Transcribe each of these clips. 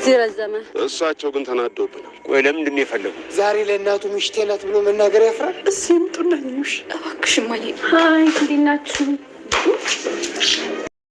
ዝረዘመ እሳቸው ግን ተናደውብናል። ቆይ ለምንድን ነው የፈለጉት? ዛሬ ለእናቱ ምሽቴ ናት ብሎ መናገር ያፍራል። ሲምጡልኝሽ እባክሽ እማዬ። ሀይ እንዴት ናችሁ?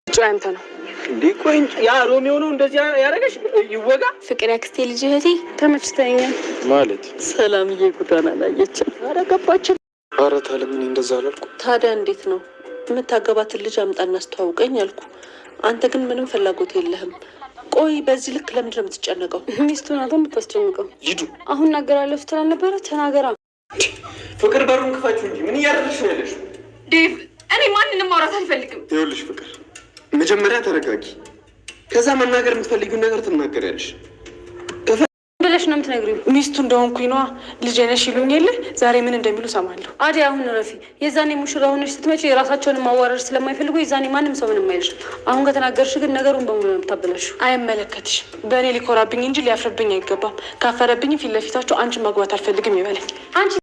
ጫንተ ነው እንዴ? ቆይ ያ ሮሚዮ ነው እንደዚህ ያደረገሽ? ይወጋ ፍቅር ያክስቴ ልጅ እህቴ ተመችተኛል ማለት ሰላምዬ ጉዳና ላየች። ኧረ ገባች። ኧረ ታለምን እንደዛ አላልኩ። ታዲያ እንዴት ነው የምታገባትን ልጅ አምጣ እናስተዋውቀኝ አልኩ። አንተ ግን ምንም ፍላጎት የለህም። ቆይ በዚህ ልክ ለምንድን ነው የምትጨነቀው? ሚስቱ ናት የምታስጨንቀው። ሂዱ አሁን እናገራለሁ ስትል አልነበረ? ተናገራ። ፍቅር በሩን ክፋችሁ እንጂ ምን እያደረግሽ ነው ያለሽ? ዴቭ እኔ ማንንም ማውራት አልፈልግም። ይኸውልሽ ፍቅር መጀመሪያ ተረጋጊ። ከዛ መናገር የምትፈልጊውን ነገር ትናገሪያለሽ። ብለሽ ነው የምትነግሪው? ሚስቱ እንደሆንኩኝ ነዋ። ልጄ ነሽ ይሉኝ የለ ዛሬ ምን እንደሚሉ ሰማለሁ። አዲ አሁን ረፊ የዛኔ ሙሽራ ሆነሽ ስትመጪ የራሳቸውን ማዋረድ ስለማይፈልጉ የዛኔ ማንም ሰው ምንም አይልሽ። አሁን ከተናገርሽ ግን ነገሩን በሙሉ ነው የምታበላሽ። አይመለከትሽ። በእኔ ሊኮራብኝ እንጂ ሊያፍርብኝ አይገባም። ካፈረብኝ ፊት ለፊታቸው አንቺን ማግባት አልፈልግም ይበለኝ። አንቺ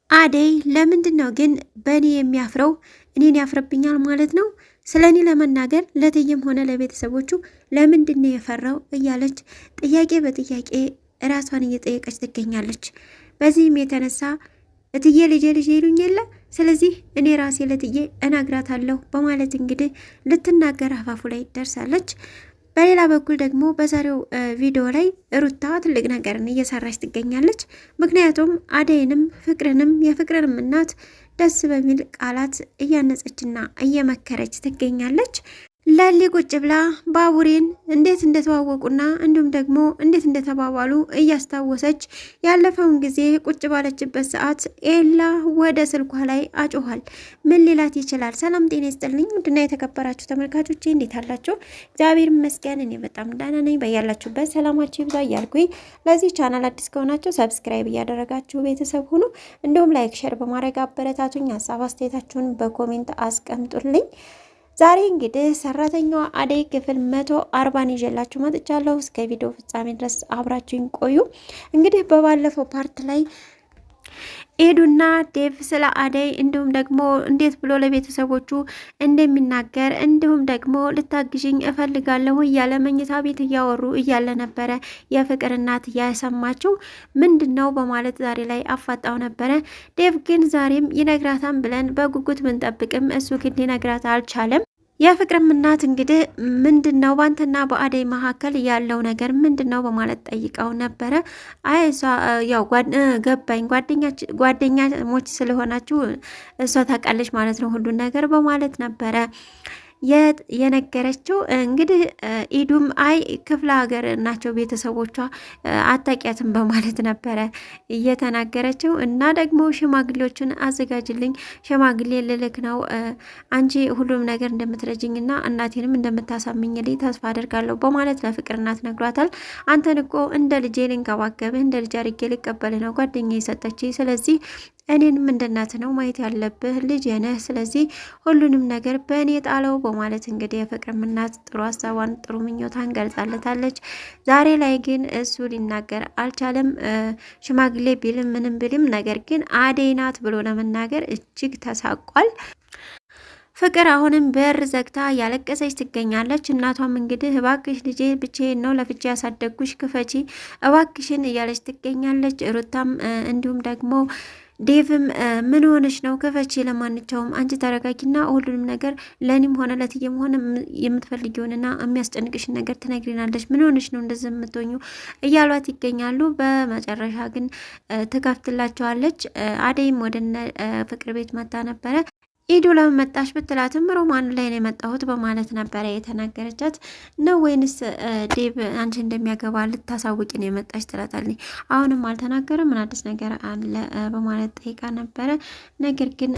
አደይ ለምንድን ነው ግን በእኔ የሚያፍረው? እኔን ያፍርብኛል ማለት ነው? ስለ እኔ ለመናገር ለትዬም ሆነ ለቤተሰቦቹ ለምንድን ነው የፈራው እያለች ጥያቄ በጥያቄ ራሷን እየጠየቀች ትገኛለች። በዚህም የተነሳ እትዬ ልጄ ይሉኝ የለ ስለዚህ እኔ ራሴ ለትዬ እነግራታለሁ በማለት እንግዲህ ልትናገር አፋፉ ላይ ደርሳለች። በሌላ በኩል ደግሞ በዛሬው ቪዲዮ ላይ ሩታ ትልቅ ነገርን እየሰራች ትገኛለች። ምክንያቱም አደይንም ፍቅርንም የፍቅርንም እናት ደስ በሚል ቃላት እያነጸችና እየመከረች ትገኛለች። ለሊ ቁጭ ብላ ባቡሬን እንዴት እንደተዋወቁና እንዲሁም ደግሞ እንዴት እንደተባባሉ እያስታወሰች ያለፈውን ጊዜ ቁጭ ባለችበት ሰዓት ኤላ ወደ ስልኳ ላይ አጮኋል። ምን ሊላት ይችላል? ሰላም ጤና ይስጥልኝ ውድና የተከበራችሁ ተመልካቾቼ እንዴት አላችሁ? እግዚአብሔር ይመስገን እኔ በጣም ደህና ነኝ። በያላችሁበት ሰላማችሁ ይብዛ እያልኩኝ ለዚህ ቻናል አዲስ ከሆናችሁ ሰብስክራይብ እያደረጋችሁ ቤተሰብ ሁኑ። እንዲሁም ላይክ ሼር በማድረግ አበረታቱኝ። ሀሳብ አስተያየታችሁን በኮሜንት አስቀምጡልኝ። ዛሬ እንግዲህ ሰራተኛዋ አደይ ክፍል 140 ይዤላችሁ መጥቻለሁ። እስከ ቪዲዮ ፍጻሜ ድረስ አብራችሁኝ ቆዩ። እንግዲህ በባለፈው ፓርት ላይ ኤዱና ዴቭ ስለ አደይ እንዲሁም ደግሞ እንዴት ብሎ ለቤተሰቦቹ እንደሚናገር እንዲሁም ደግሞ ልታግዥኝ እፈልጋለሁ እያለ መኝታ ቤት እያወሩ እያለ ነበረ የፍቅር እናት ያሰማችው። ምንድነው በማለት ዛሬ ላይ አፋጣው ነበረ። ዴቭ ግን ዛሬም ይነግራታን ብለን በጉጉት ብንጠብቅም እሱ ግን ሊነግራት አልቻለም። የፍቅርም እናት እንግዲህ ምንድነው ባንተና በአደይ መካከል ያለው ነገር ምንድነው በማለት ጠይቀው ነበረ። አይ እሷ ያው ገባኝ ጓደኛሞች ስለሆናችሁ እሷ ታውቃለች ማለት ነው ሁሉን ነገር በማለት ነበረ የነገረችው። እንግዲህ ኢዱም አይ ክፍለ ሀገር ናቸው ቤተሰቦቿ አታውቂያትም በማለት ነበረ እየተናገረችው። እና ደግሞ ሽማግሌዎችን አዘጋጅልኝ ሽማግሌ ልልክ ነው አንቺ ሁሉም ነገር እንደምትረጅኝና እናቴንም እንደምታሳምኝልኝ ተስፋ አደርጋለሁ በማለት ለፍቅር እናት ነግሯታል። አንተን እኮ እንደ ልጄ ልንከባከብህ እንደ ልጅ አድርጌ ልቀበል ነው ጓደኛ የሰጠች ስለዚህ እኔንም እንደናት ነው ማየት ያለብህ ልጅ ነህ። ስለዚህ ሁሉንም ነገር በእኔ ጣለው በማለት እንግዲህ የፍቅርም እናት ጥሩ ሀሳቧን ጥሩ ምኞታን ገልጻለታለች። ዛሬ ላይ ግን እሱ ሊናገር አልቻለም። ሽማግሌ ቢልም ምንም ቢልም ነገር ግን አደይ ናት ብሎ ለመናገር እጅግ ተሳቋል። ፍቅር አሁንም በር ዘግታ ያለቀሰች ትገኛለች። እናቷም እንግዲህ እባክሽ ልጄ ብቻዬን ነው ለፍቼ ያሳደግኩሽ ክፈቺ እባክሽን እያለች ትገኛለች። ሩታም እንዲሁም ደግሞ ዴቭም ምን ሆነች ነው ክፈቺ፣ ለማንኛውም አንቺ ተረጋጊና ሁሉንም ነገር ለኔም ሆነ ለትዬም ሆነ የምትፈልጊውንና የሚያስጨንቅሽን ነገር ትነግሪናለች። ምን ሆነች ነው እንደዚህ የምትሆኙ እያሏት ይገኛሉ። በመጨረሻ ግን ትከፍትላቸዋለች። አደይም ወደ ፍቅር ቤት መጣ ነበረ። ኢዱ ለምን መጣሽ ብትላትም ሮማን ላይ ነው የመጣሁት በማለት ነበረ የተናገረቻት። ነው ወይንስ ዴቭ አንቺ እንደሚያገባ ልታሳውቂ ነው የመጣሽ ትላታለች። አሁንም አልተናገረም ምን አዲስ ነገር አለ በማለት ጠይቃ ነበረ። ነገር ግን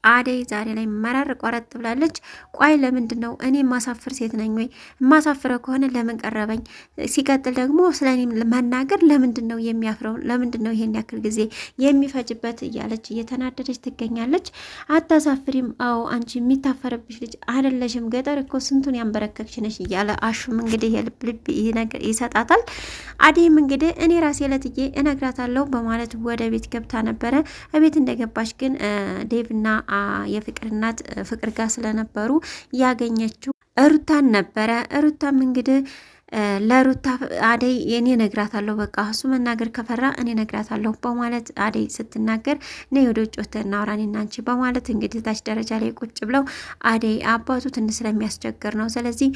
አደይ ዛሬ ላይ መራር ቆረጥ ብላለች። ቆይ ለምንድን ነው እኔ ማሳፍር ሴት ነኝ ወይ? ማሳፍረው ከሆነ ለምን ቀረበኝ? ሲቀጥል ደግሞ ስለኔ መናገር ለምንድን ነው የሚያፍረው? ለምንድን ነው ይሄን ያክል ጊዜ የሚፈጅበት? እያለች እየተናደደች ትገኛለች። አታሳፍሪም? አዎ አንቺ የሚታፈርብሽ ልጅ አይደለሽም። ገጠር እኮ ስንቱን ያንበረከክሽ ነሽ እያለ አሹም እንግዲህ የልብ ይሰጣታል። አደይም እንግዲህ እኔ ራሴ ለትዬ እነግራታለሁ በማለት ወደ ቤት ገብታ ነበረ። ቤት እንደገባች ግን ዴቭና የፍቅር እናት ፍቅር ጋር ስለነበሩ ያገኘችው ሩታን ነበረ። ሩታም እንግዲህ ለሩታ አደይ እኔ እነግራታለሁ፣ በቃ እሱ መናገር ከፈራ እኔ እነግራታለሁ በማለት አደይ ስትናገር እኔ ወደ ውጭ ወተን እናውራ እኔና አንቺ በማለት እንግዲህ ታች ደረጃ ላይ ቁጭ ብለው አደይ አባቱ ትንሽ ስለሚያስቸግር ነው፣ ስለዚህ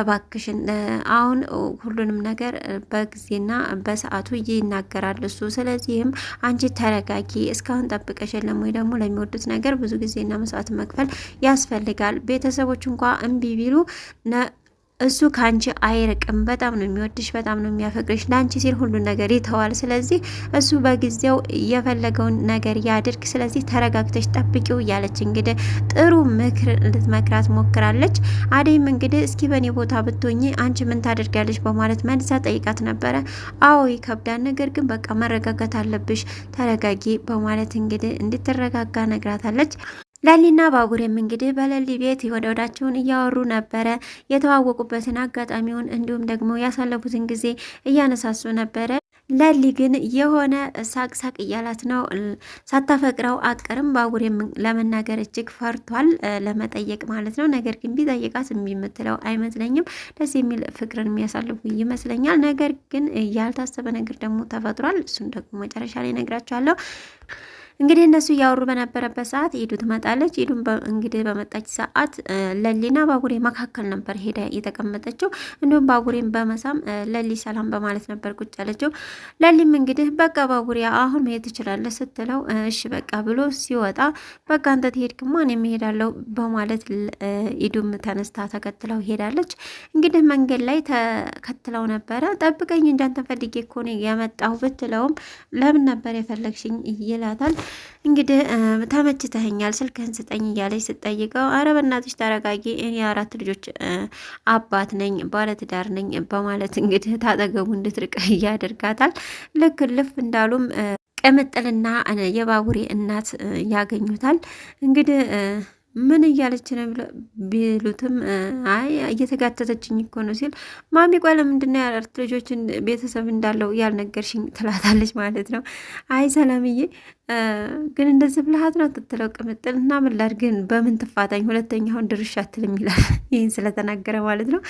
እባክሽን አሁን ሁሉንም ነገር በጊዜና በሰዓቱ ይናገራል እሱ፣ ስለዚህም አንቺ ተረጋጊ፣ እስካሁን ጠብቀሽ የለም ወይ ደግሞ ለሚወዱት ነገር ብዙ ጊዜና መስዋዕት መክፈል ያስፈልጋል። ቤተሰቦች እንኳ እምቢ ቢሉ እሱ ከአንቺ አይርቅም። በጣም ነው የሚወድሽ፣ በጣም ነው የሚያፈቅርሽ። ለአንቺ ሲል ሁሉን ነገር ይተዋል። ስለዚህ እሱ በጊዜው የፈለገውን ነገር ያድርግ። ስለዚህ ተረጋግተሽ ጠብቂው እያለች እንግዲህ ጥሩ ምክር ልትመክራት ሞክራለች። አደይም እንግዲህ እስኪ በእኔ ቦታ ብትሆኚ አንቺ ምን ታደርጊያለሽ በማለት መልሳ ጠይቃት ነበረ። አዎ ይከብዳል፣ ነገር ግን በቃ መረጋጋት አለብሽ፣ ተረጋጊ በማለት እንግዲህ እንድትረጋጋ ነግራታለች። ለሊና ባቡሬም እንግዲህ በለሊ ቤት ወደ ወዳቸውን እያወሩ ነበረ። የተዋወቁበትን አጋጣሚውን እንዲሁም ደግሞ ያሳለፉትን ጊዜ እያነሳሱ ነበረ። ለሊ ግን የሆነ ሳቅ እያላት ነው። ሳታፈቅረው አቀርም ባቡሬም ለመናገር እጅግ ፈርቷል፣ ለመጠየቅ ማለት ነው። ነገር ግን ቢጠይቃት እምቢ የምትለው አይመስለኝም። ደስ የሚል ፍቅርን የሚያሳልፉ ይመስለኛል። ነገር ግን ያልታሰበ ነገር ደግሞ ተፈጥሯል። እሱን ደግሞ መጨረሻ ላይ ነግራቸዋለሁ። እንግዲህ እነሱ እያወሩ በነበረበት ሰዓት ኢዱ ትመጣለች። ኢዱን እንግዲህ በመጣች ሰዓት ለሊና ባቡሬ መካከል ነበር ሄዳ የተቀመጠችው። እንዲሁም ባቡሬን በመሳም ለሊ ሰላም በማለት ነበር ቁጭ ያለችው። ለሊም እንግዲህ በቃ ባቡሬ አሁን መሄድ ትችላለህ ስትለው እሺ በቃ ብሎ ሲወጣ በቃ አንተ ትሄድክማ እኔም እሄዳለሁ በማለት ኢዱም ተነስታ ተከትለው ሄዳለች። እንግዲህ መንገድ ላይ ተከትለው ነበረ። ጠብቀኝ እንጂ አንተን ፈልጌ እኮ ነው የመጣሁ ብትለውም ለምን ነበር የፈለግሽኝ ይላታል። እንግዲህ ተመችተኸኛል፣ ስልክህን ስጠኝ እያለች ስትጠይቀው አረ በእናትሽ ተረጋጊ፣ እኔ 4 ልጆች አባት ነኝ፣ ባለትዳር ነኝ በማለት እንግዲህ ታጠገቡ እንድትርቅ ያደርጋታል። ልክ ልፍ እንዳሉም ቅምጥልና የባቡሬ እናት ያገኙታል። እንግዲህ ምን እያለች ነው ቢሉትም አይ እየተጋተተችኝ እኮ ነው ሲል ማሚ ቆይ ለምንድነው ያላት ልጆችን ቤተሰብ እንዳለው ያልነገርሽኝ ትላታለች ማለት ነው። አይ ሰላምዬ ግን እንደዚህ ብልሃት ነው ትትለው ቅምጥል እና ምላድ ግን በምን ትፋታኝ ሁለተኛውን ድርሻ አትልም ይላል። ይህን ስለተናገረ ማለት ነው።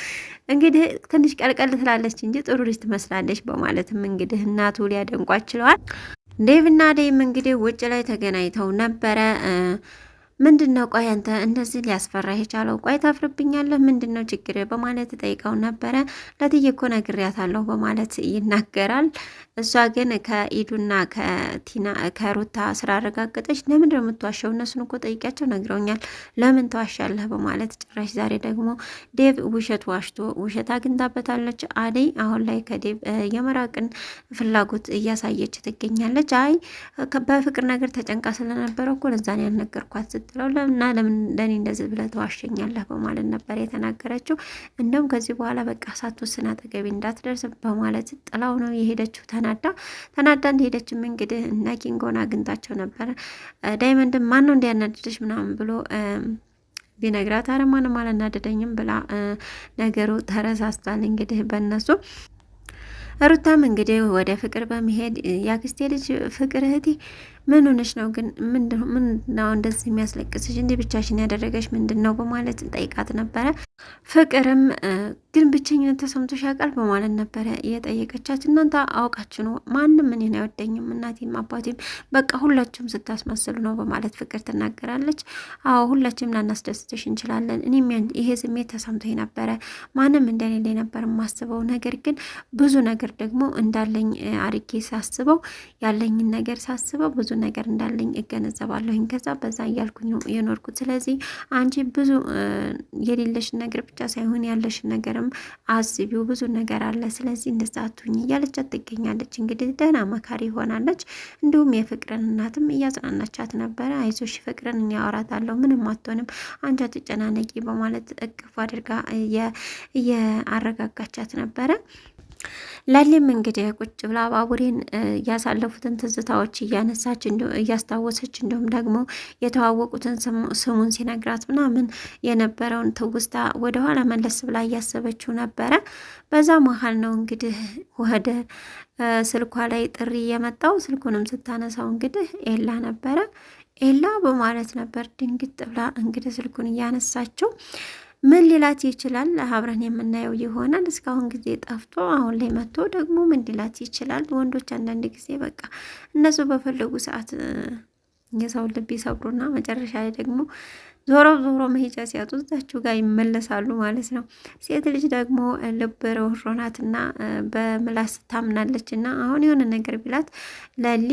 እንግዲህ ትንሽ ቀልቀል ትላለች እንጂ ጥሩ ልጅ ትመስላለች በማለትም እንግዲህ እናቱ ሊያደንቋት ችለዋል። ዴቭና ዴም እንግዲህ ውጭ ላይ ተገናኝተው ነበረ። ምንድነው ቆይ አንተ እንደዚህ ሊያስፈራ የቻለው? ቆይ ታፍርብኛለህ? ምንድነው ችግር በማለት ጠይቀው ነበረ። ለትዬ እኮ ነግሬያታለሁ በማለት ይናገራል። እሷ ግን ከኢዱና ከሩታ ስላረጋገጠች ለምንድን ነው የምትዋሸው? እነሱን እኮ ጠይቂያቸው ነግረውኛል፣ ለምን ተዋሻለህ በማለት ጭራሽ ዛሬ ደግሞ ዴቭ ውሸት ዋሽቶ ውሸት አግኝታበታለች። አደይ አሁን ላይ ከዴቭ የመራቅን ፍላጎት እያሳየች ትገኛለች። አይ በፍቅር ነገር ተጨንቃ ስለነበረ እኮ ለዛኔ ያልነገርኳት ስትለው ለምና ለምን ለኔ እንደዚህ ብለህ ተዋሸኛለህ በማለት ነበር የተናገረችው። እንደውም ከዚህ በኋላ በቃ ሳትወስን አጠገቤ እንዳትደርስ በማለት ጥላው ነው የሄደችው። ተናዳ እንደሄደችም እንግዲህ እነ ኪንጎን አግኝታቸው ነበረ። ዳይመንድም ማን ነው እንዲያናድድሽ ምናምን ብሎ ቢነግራት አረ ማንም አላናደደኝም ብላ ነገሩ ተረሳስቷል እንግዲህ በእነሱ። ሩታም እንግዲህ ወደ ፍቅር በመሄድ ያክስቴ ልጅ ፍቅር እህቴ ምን ሆነሽ ነው ግን ምንድነው እንደዚህ የሚያስለቅስሽ? እንዲህ ብቻሽን ያደረገሽ ምንድን ነው በማለት ጠይቃት ነበረ። ፍቅርም ግን ብቸኝነት ተሰምቶሽ ያውቃል በማለት ነበረ የጠየቀቻት። እናንተ አውቃችሁ ነው፣ ማንም እኔን አይወደኝም፣ እናቴም አባቴም በቃ ሁላችሁም ስታስመስሉ ነው በማለት ፍቅር ትናገራለች። አዎ ሁላችንም ላናስደስትሽ እንችላለን፣ እኔም ይሄ ስሜት ተሰምቶኝ ነበረ፣ ማንም እንደሌለኝ ነበር የማስበው፣ ነገር ግን ብዙ ነገር ደግሞ እንዳለኝ አርጌ ሳስበው ያለኝን ነገር ሳስበው ብዙ ነገር እንዳለኝ እገነዘባለሁኝ። ከዛ በዛ እያልኩኝ የኖርኩት። ስለዚህ አንቺ ብዙ የሌለሽን ነገር ብቻ ሳይሆን ያለሽን ነገርም አስቢው፣ ብዙ ነገር አለ። ስለዚህ እንደዛ አትሁኝ እያለቻት ትገኛለች። እንግዲህ ደህና መካሪ ሆናለች። እንዲሁም የፍቅርን እናትም እያጽናናቻት ነበረ። አይዞሽ ፍቅርን እኔ አወራታለሁ፣ ምንም አትሆንም፣ አንቺ አትጨናነቂ በማለት እቅፍ አድርጋ እየአረጋጋቻት ነበረ። ላሊም እንግዲህ ቁጭ ብላ ባቡሬን ያሳለፉትን ትዝታዎች እያነሳች እያስታወሰች እንዲሁም ደግሞ የተዋወቁትን ስሙን ሲነግራት ምናምን የነበረውን ትውስታ ወደኋላ መለስ ብላ እያሰበችው ነበረ። በዛ መሀል ነው እንግዲህ ወደ ስልኳ ላይ ጥሪ የመጣው። ስልኩንም ስታነሳው እንግዲህ ኤላ ነበረ። ኤላ በማለት ነበር ድንግጥ ብላ እንግዲህ ስልኩን እያነሳችው። ምን ሊላት ይችላል? አብረን የምናየው ይሆናል። እስካሁን ጊዜ ጠፍቶ አሁን ላይ መጥቶ ደግሞ ምን ሊላት ይችላል? ወንዶች አንዳንድ ጊዜ በቃ እነሱ በፈለጉ ሰዓት የሰው ልብ ይሰብሩና መጨረሻ ላይ ደግሞ ዞሮ መሄጃ ሲያጡ እዛችሁ ጋር ይመለሳሉ ማለት ነው። ሴት ልጅ ደግሞ ልብ ርህሩህ ናትና በምላስ ታምናለች እና አሁን የሆነ ነገር ቢላት ለሊ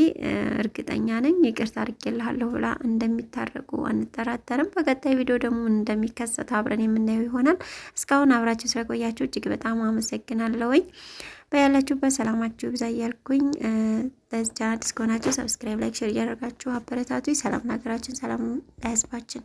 እርግጠኛ ነኝ ይቅርታ አድርጌልሃለሁ ብላ እንደሚታረቁ አንጠራጠርም። በቀጣይ ቪዲዮ ደግሞ ምን እንደሚከሰት አብረን የምናየው ይሆናል። እስካሁን አብራችሁ ስለቆያችሁ እጅግ በጣም አመሰግናለሁኝ። በያላችሁበት ሰላማችሁ ብዛ እያልኩኝ ለዚህ ቻናል አዲስ ከሆናችሁ ሰብስክራይብ፣ ላይክ፣ ሼር እያደረጋችሁ አበረታቱ። ሰላም ለሀገራችን፣ ሰላም ለሕዝባችን።